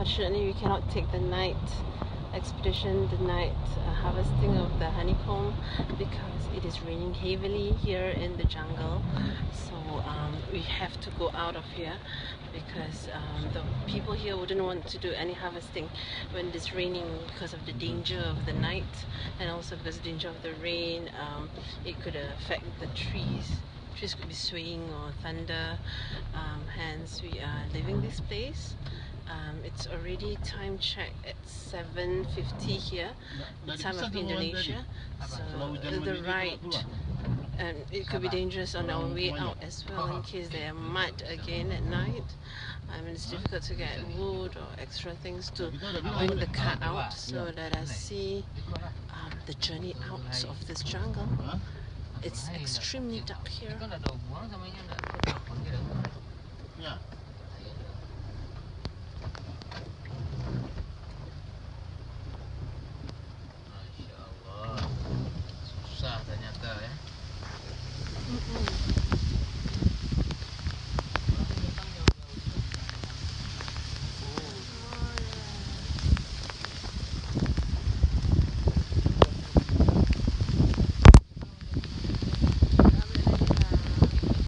unfortunately we cannot take the night expedition, the night harvesting of the honeycomb, because it is raining heavily here in the jungle. So we have to go out of here because the people here wouldn't want to do any harvesting when it's raining, because of the danger of the night, and also because of the danger of the rain. It could affect the trees. Trees could be swaying or thunder. Hence we are leaving this place. It's already time check at 7:50 here, the time of Indonesia. So the ride, and it could be dangerous on our way out as well, in case there are mud again at night. It's difficult to get wood or extra things to bring the car out. So let us see the journey out of this jungle. It's extremely dark here.